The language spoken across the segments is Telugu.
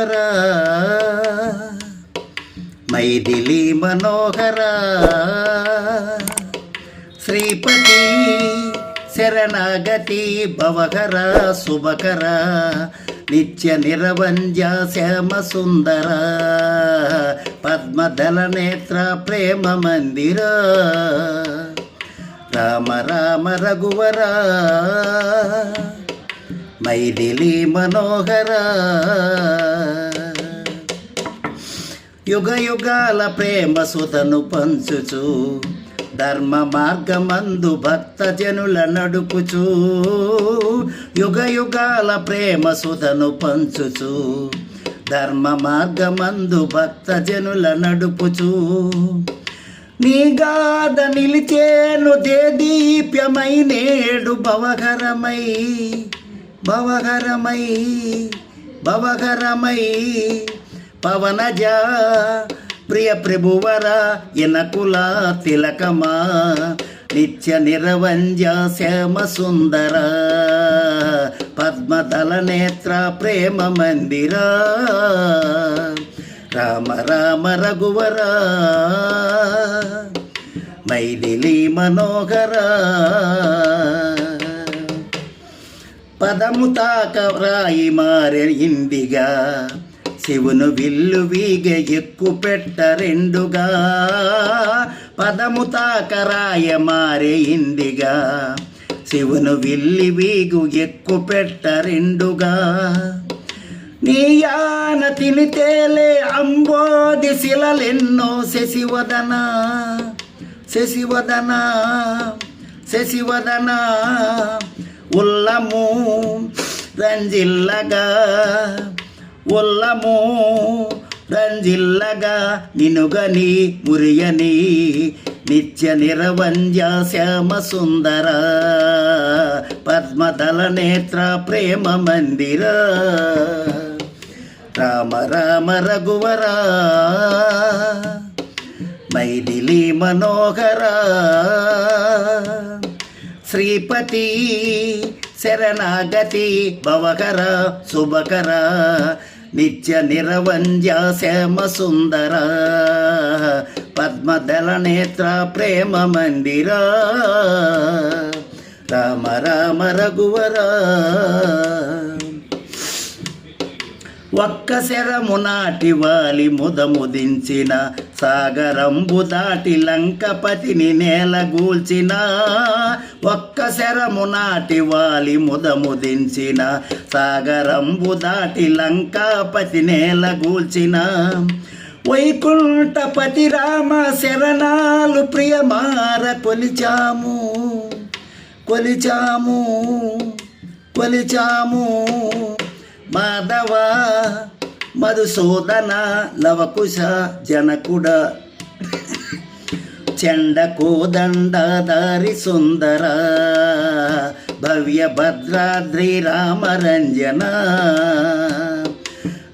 రఘువర మైథిలి మనోహర శ్రీపతి శరణాగతి భవకర శుభకర నిత్య నిరవంజ శ్యామ సుందర పద్మదల నేత్ర ప్రేమ మందిర రామ రామ రఘువర మైథిలి మనోహర యుగ యుగాల ప్రేమ సుతను పంచుచు ధర్మ మార్గమందు భక్త జనుల నడుపుచు యుగ యుగాల ప్రేమ సుతను పంచుచు ధర్మ మార్గమందు భక్త జనుల నడుపుచు నీగాద నిలిచేను దేదీప్యమై నేడు భవహరమై భవహరమై భవహరమై పవనజ ప్రియ ప్రభువర ఇనకుల తిలకమా నిత్య నిరవంజ శ్యామ సుందర పద్మదల నేత్ర ప్రేమ మందిర రామ రామ రఘువర మైథిలి మనోహర పదము తాక రాయి మారె ఇందిగా శివును విల్లు వీగ ఎక్కు పెట్ట రెండుగా పదము తాక రాయ మారె ఇందిగా శివును విల్లి వీగు ఎక్కు పెట్ట రెండుగా నీయాన తినితేలే అంబోది శిలలెన్నో శశివదన శశివదన శశివదన ఉల్లము రంజిల్లగా ఉల్లము రంజిల్లగా నినుగని మురియని నిత్య నిరవంజ శ్యామ సుందర పద్మదల నేత్ర ప్రేమ మందిర రామ రామ రఘువర మైథిలి మనోహర శ్రీపతి శరణాగతి భవకర శుభకర నిత్య నిరవంజ శ్యామ సుందర పద్మదల నేత్ర ప్రేమ మందిర రామ రామ రఘువర ఒక్క శరము నాటి వాలి ముదముదించిన సాగరంబు దాటి లంకపతిని నేలగూల్చిన ఒక్క శరము నాటి వాలి ముదముదించిన సాగరంబు దాటి లంకాపతి నేలగూల్చిన వైకుంఠపతి రామ శరణాలు ప్రియమార కొలిచాము కొలిచాము కొలిచాము మాధవ మధుసూదన లవకుశ జనకుడ చండకోదండధారి సుందర భవ్య భద్రాద్రి రామరంజన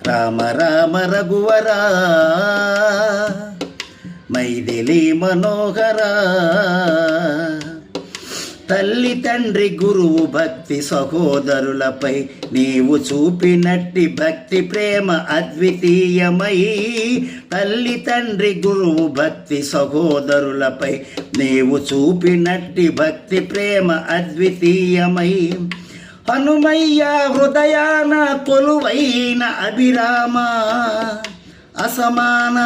రామ రామ రఘువర మైథిలి మనోహర తల్లి తండ్రి గురువు భక్తి సహోదరులపై నీవు చూపినట్టి భక్తి ప్రేమ అద్వితీయమై తల్లి తండ్రి గురువు భక్తి సహోదరులపై నీవు చూపినట్టి భక్తి ప్రేమ అద్వితీయమై హనుమయ్య హృదయాన కొలువైన అభిరామ అసమాన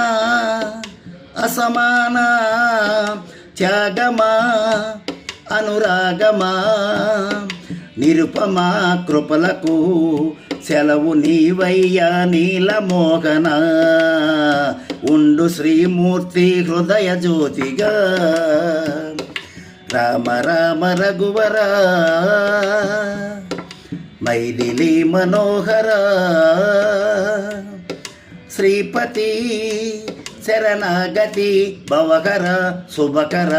అసమాన త్యాగమా అనురాగమా నిరుపమా కృపలకు సెలవు నీవయ్యా నీలమోహన ఉండు శ్రీమూర్తి హృదయ జ్యోతిగా రామ రామ రఘువర మైథిలి మనోహర శ్రీపతి శరణాగతి భవకర శుభకర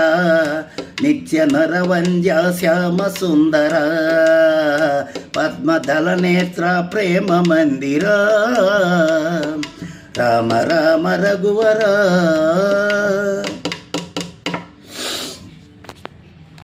నిత్య నరవంజ శ్యామ సుందర పద్మదల నేత్ర ప్రేమ మందిర రామ రామ రఘువర